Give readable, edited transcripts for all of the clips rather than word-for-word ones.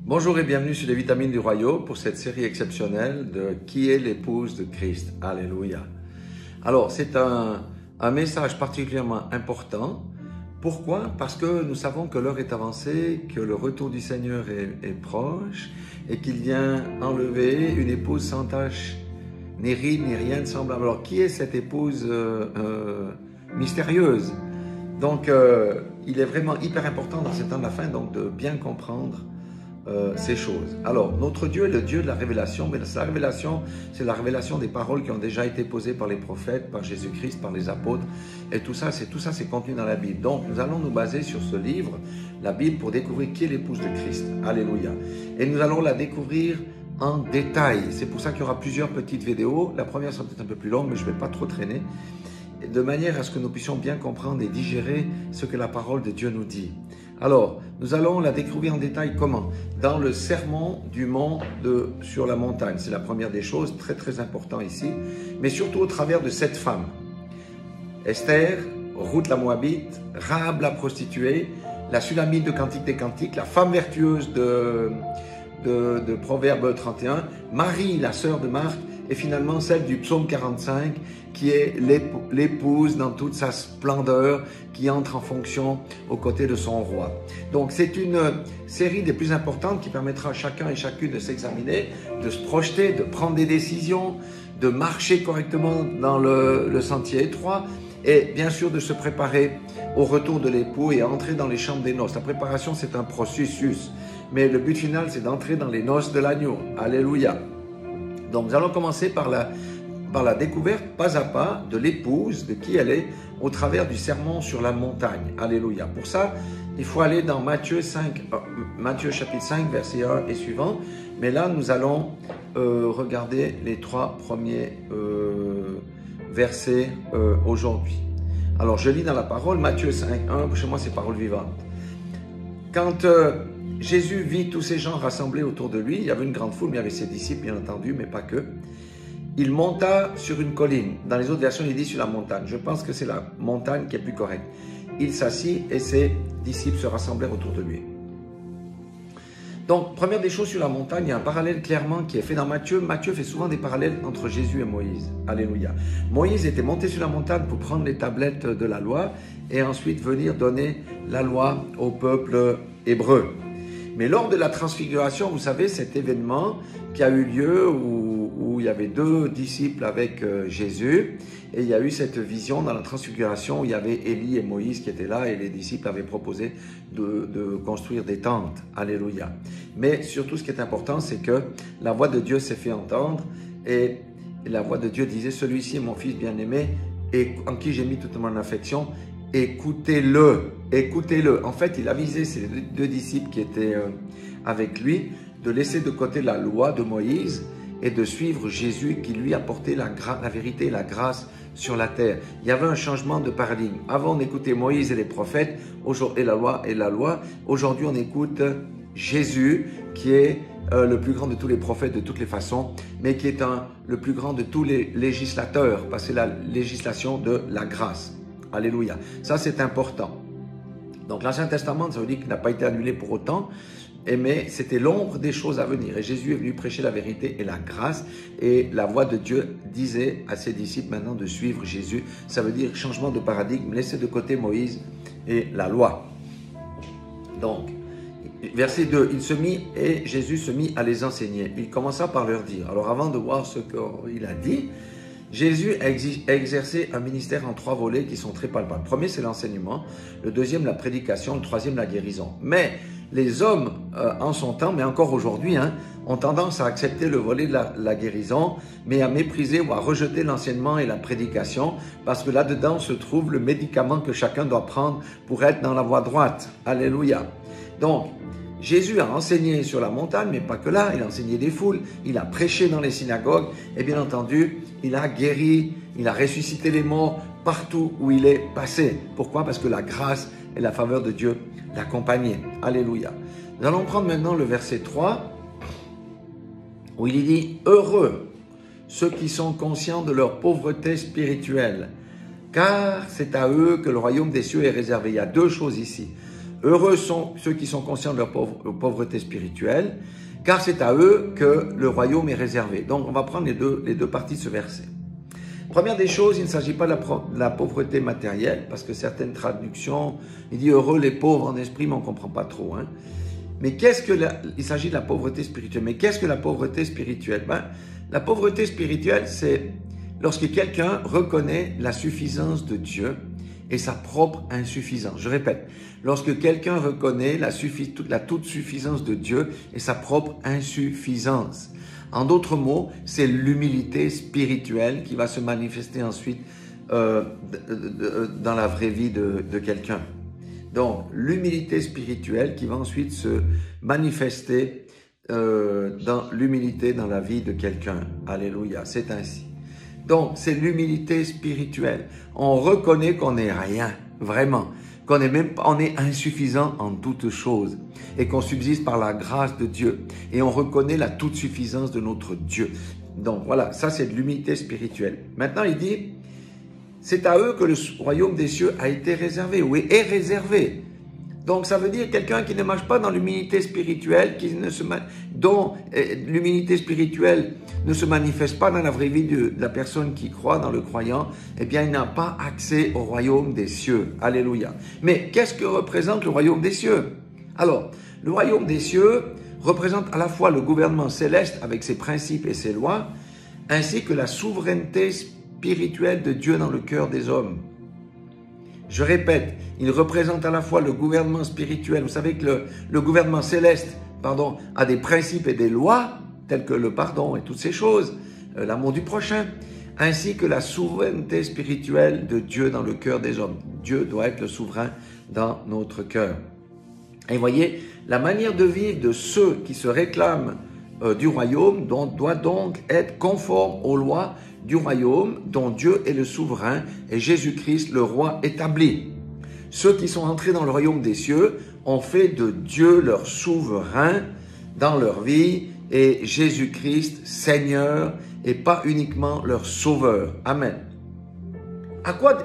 Bonjour et bienvenue sur les Vitamines du Royaume pour cette série exceptionnelle de Qui est l'épouse de Christ? Alléluia. Alors, c'est un message particulièrement important. Pourquoi? Parce que nous savons que l'heure est avancée, que le retour du Seigneur est proche et qu'il vient enlever une épouse sans tache, ni ride, ni rien de semblable. Alors, qui est cette épouse mystérieuse? Donc, il est vraiment hyper important dans ces temps de la fin donc, de bien comprendre ces choses. Alors, notre Dieu est le Dieu de la révélation, mais la révélation, c'est la révélation des paroles qui ont déjà été posées par les prophètes, par Jésus-Christ, par les apôtres, et tout ça, c'est contenu dans la Bible. Donc, nous allons nous baser sur ce livre, la Bible, pour découvrir qui est l'épouse de Christ. Alléluia. Et nous allons la découvrir en détail. C'est pour ça qu'il y aura plusieurs petites vidéos. La première sera peut-être un peu plus longue, mais je ne vais pas trop traîner, de manière à ce que nous puissions bien comprendre et digérer ce que la parole de Dieu nous dit. Alors, nous allons la découvrir en détail comment? Dans le sermon du mont sur la montagne. C'est la première des choses, très très important ici, mais surtout au travers de 7 femmes. Esther, Ruth la Moabite, Rahab la prostituée, la Sulamite de Cantique des Cantiques, la femme vertueuse de Proverbe 31, Marie, la sœur de Marc, et finalement celle du psaume 45, qui est l'épouse dans toute sa splendeur, qui entre en fonction aux côtés de son roi. Donc c'est une série des plus importantes qui permettra à chacun et chacune de s'examiner, de se projeter, de prendre des décisions, de marcher correctement dans le sentier étroit, et bien sûr de se préparer au retour de l'époux et à entrer dans les chambres des noces. La préparation, c'est un processus, mais le but final, c'est d'entrer dans les noces de l'agneau. Alléluia. Donc nous allons commencer par la découverte pas à pas de l'épouse, de qui elle est, au travers du sermon sur la montagne. Alléluia. Pour ça, il faut aller dans Matthieu chapitre 5, verset 1 et suivant. Mais là, nous allons regarder les 3 premiers versets aujourd'hui. Alors, je lis dans la parole, Matthieu 5, 1, chez moi c'est parole vivante. Quand Jésus vit tous ces gens rassemblés autour de lui, il y avait une grande foule, mais il y avait ses disciples, bien entendu, mais pas que. Il monta sur une colline. Dans les autres versions, il dit sur la montagne. Je pense que c'est la montagne qui est plus correcte. Il s'assit et ses disciples se rassemblèrent autour de lui. Donc, première des choses sur la montagne, il y a un parallèle clairement qui est fait dans Matthieu. Matthieu fait souvent des parallèles entre Jésus et Moïse. Alléluia. Moïse était monté sur la montagne pour prendre les tablettes de la loi et ensuite venir donner la loi au peuple hébreu. Mais lors de la transfiguration, vous savez, cet événement qui a eu lieu où il y avait 2 disciples avec Jésus, et il y a eu cette vision dans la transfiguration où il y avait Élie et Moïse qui étaient là, et les disciples avaient proposé de construire des tentes. Alléluia. Mais surtout, ce qui est important, c'est que la voix de Dieu s'est fait entendre, et la voix de Dieu disait, celui-ci est mon fils bien-aimé, et en qui j'ai mis toute mon affection. Écoutez-le, écoutez-le. En fait, il avisait ces 2 disciples qui étaient avec lui de laisser de côté la loi de Moïse et de suivre Jésus qui lui apportait la vérité et la grâce sur la terre. Il y avait un changement de paradigme. Avant, on écoutait Moïse et les prophètes et la loi. Aujourd'hui, on écoute Jésus qui est le plus grand de tous les prophètes de toutes les façons, mais qui est le plus grand de tous les législateurs, parce que c'est la législation de la grâce. Alléluia. Ça, c'est important. Donc, l'Ancien Testament, ça veut dire qu'il n'a pas été annulé pour autant, mais c'était l'ombre des choses à venir. Et Jésus est venu prêcher la vérité et la grâce. Et la voix de Dieu disait à ses disciples maintenant de suivre Jésus. Ça veut dire changement de paradigme, laisser de côté Moïse et la loi. Donc, verset 2, Jésus se mit à les enseigner. Il commença par leur dire. Alors, avant de voir ce qu'il a dit, Jésus a exercé un ministère en 3 volets qui sont très palpables. Le premier, c'est l'enseignement. Le deuxième, la prédication. Le troisième, la guérison. Mais les hommes, en son temps, mais encore aujourd'hui, ont tendance à accepter le volet de la guérison, mais à mépriser ou à rejeter l'enseignement et la prédication, parce que là-dedans se trouve le médicament que chacun doit prendre pour être dans la voie droite. Alléluia. Donc, Jésus a enseigné sur la montagne, mais pas que là, il a enseigné des foules, il a prêché dans les synagogues, et bien entendu, il a guéri, il a ressuscité les morts partout où il est passé. Pourquoi? Parce que la grâce et la faveur de Dieu l'accompagnaient. Alléluia. Nous allons prendre maintenant le verset 3, où il dit « Heureux ceux qui sont conscients de leur pauvreté spirituelle, car c'est à eux que le royaume des cieux est réservé. » Il y a 2 choses ici. Heureux sont ceux qui sont conscients de leur pauvreté spirituelle, car c'est à eux que le royaume est réservé. Donc, on va prendre les deux parties de ce verset. Première des choses, il ne s'agit pas de la pauvreté matérielle, parce que certaines traductions, il dit heureux les pauvres en esprit, mais on ne comprend pas trop. Hein. Mais il s'agit de la pauvreté spirituelle. Mais qu'est-ce que la pauvreté spirituelle? La pauvreté spirituelle, c'est lorsque quelqu'un reconnaît la suffisance de Dieu et sa propre insuffisance. Je répète, lorsque quelqu'un reconnaît la toute suffisance de Dieu et sa propre insuffisance. En d'autres mots, c'est l'humilité spirituelle qui va se manifester ensuite dans la vraie vie de quelqu'un. Donc, l'humilité spirituelle qui va ensuite se manifester dans l'humilité dans la vie de quelqu'un. Alléluia, c'est ainsi. Donc, c'est l'humilité spirituelle. On reconnaît qu'on n'est rien, vraiment. On est insuffisant en toutes choses et qu'on subsiste par la grâce de Dieu. Et on reconnaît la toute suffisance de notre Dieu. Donc, voilà, ça c'est de l'humilité spirituelle. Maintenant, il dit, c'est à eux que le royaume des cieux a été réservé. Oui, est réservé. Donc, ça veut dire quelqu'un qui ne marche pas dans l'humilité spirituelle, dont l'humilité spirituelle ne se manifeste pas dans la vraie vie de la personne qui croit, dans le croyant, eh bien, il n'a pas accès au royaume des cieux. Alléluia. Mais qu'est-ce que représente le royaume des cieux? Alors, le royaume des cieux représente à la fois le gouvernement céleste avec ses principes et ses lois, ainsi que la souveraineté spirituelle de Dieu dans le cœur des hommes. Je répète, il représente à la fois le gouvernement spirituel. Vous savez que le gouvernement céleste, a des principes et des lois, tels que le pardon et toutes ces choses, l'amour du prochain, ainsi que la souveraineté spirituelle de Dieu dans le cœur des hommes. Dieu doit être le souverain dans notre cœur. Et voyez, la manière de vivre de ceux qui se réclament du royaume doit donc être conforme aux lois du royaume dont Dieu est le souverain et Jésus-Christ le roi établi. Ceux qui sont entrés dans le royaume des cieux ont fait de Dieu leur souverain dans leur vie et Jésus-Christ Seigneur et pas uniquement leur sauveur. Amen. À quoi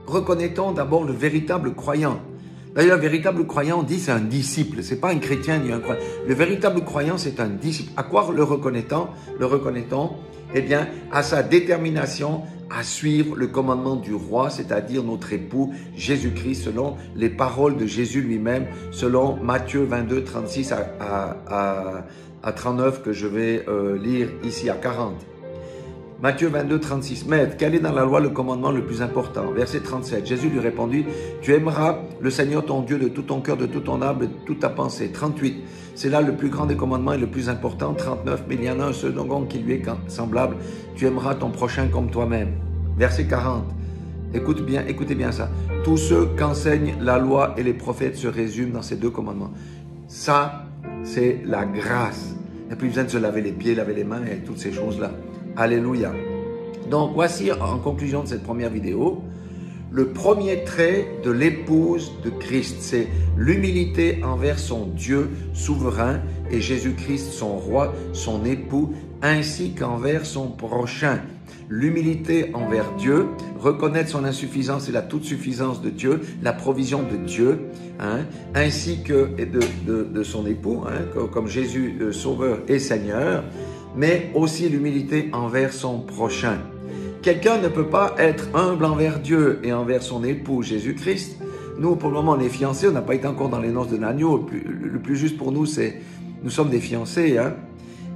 reconnaît-on d'abord le véritable croyant? D'ailleurs, le véritable croyant, on dit c'est un disciple, c'est pas un chrétien ni un croyant. Le véritable croyant, c'est un disciple. À quoi le reconnaît-on? Eh bien, à sa détermination à suivre le commandement du roi, c'est-à-dire notre époux Jésus-Christ, selon les paroles de Jésus lui-même, selon Matthieu 22, 36 à 39, que je vais lire ici à 40. Matthieu 22, 36. Maître, quel est dans la loi le commandement le plus important? Verset 37. Jésus lui répondit, tu aimeras le Seigneur ton Dieu de tout ton cœur, de toute ton âme, de toute ta pensée. 38. C'est là le plus grand des commandements et le plus important. 39. Mais il y en a un second qui lui est semblable. Tu aimeras ton prochain comme toi-même. Verset 40. Écoutez bien ça. Tous ceux qu'enseignent la loi et les prophètes se résument dans ces deux commandements. Ça, c'est la grâce. Il n'y a plus besoin de se laver les pieds, laver les mains et toutes ces choses-là. Alléluia. Donc, voici en conclusion de cette première vidéo, le premier trait de l'épouse de Christ, c'est l'humilité envers son Dieu souverain et Jésus-Christ, son roi, son époux, ainsi qu'envers son prochain. L'humilité envers Dieu, reconnaître son insuffisance et la toute-suffisance de Dieu, la provision de Dieu, ainsi que de son époux, comme Jésus, Sauveur et Seigneur, mais aussi l'humilité envers son prochain. Quelqu'un ne peut pas être humble envers Dieu et envers son époux Jésus-Christ. Nous, pour le moment, on est fiancés, on n'a pas été encore dans les noces de l'agneau. Le plus juste pour nous, c'est nous sommes des fiancés.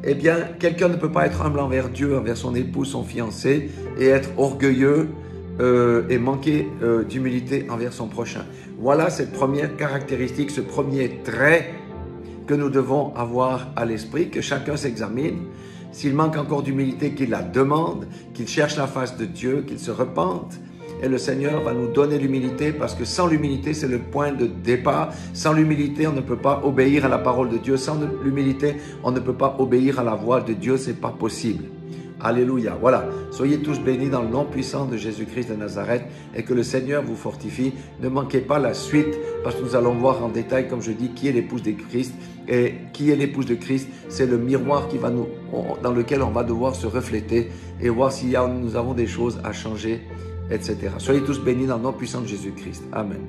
Eh bien, quelqu'un ne peut pas être humble envers Dieu, envers son époux, son fiancé, et être orgueilleux et manquer d'humilité envers son prochain. Voilà cette première caractéristique, ce premier trait que nous devons avoir à l'esprit, que chacun s'examine. S'il manque encore d'humilité, qu'il la demande, qu'il cherche la face de Dieu, qu'il se repente. Et le Seigneur va nous donner l'humilité parce que sans l'humilité, c'est le point de départ. Sans l'humilité, on ne peut pas obéir à la parole de Dieu. Sans l'humilité, on ne peut pas obéir à la voix de Dieu. C'est pas possible. Alléluia. Voilà. Soyez tous bénis dans le nom puissant de Jésus-Christ de Nazareth et que le Seigneur vous fortifie. Ne manquez pas la suite parce que nous allons voir en détail, comme je dis, qui est l'épouse de Christ. Et qui est l'épouse de Christ? C'est le miroir dans lequel on va devoir se refléter et voir si nous avons des choses à changer, etc. Soyez tous bénis dans le nom puissant de Jésus-Christ. Amen.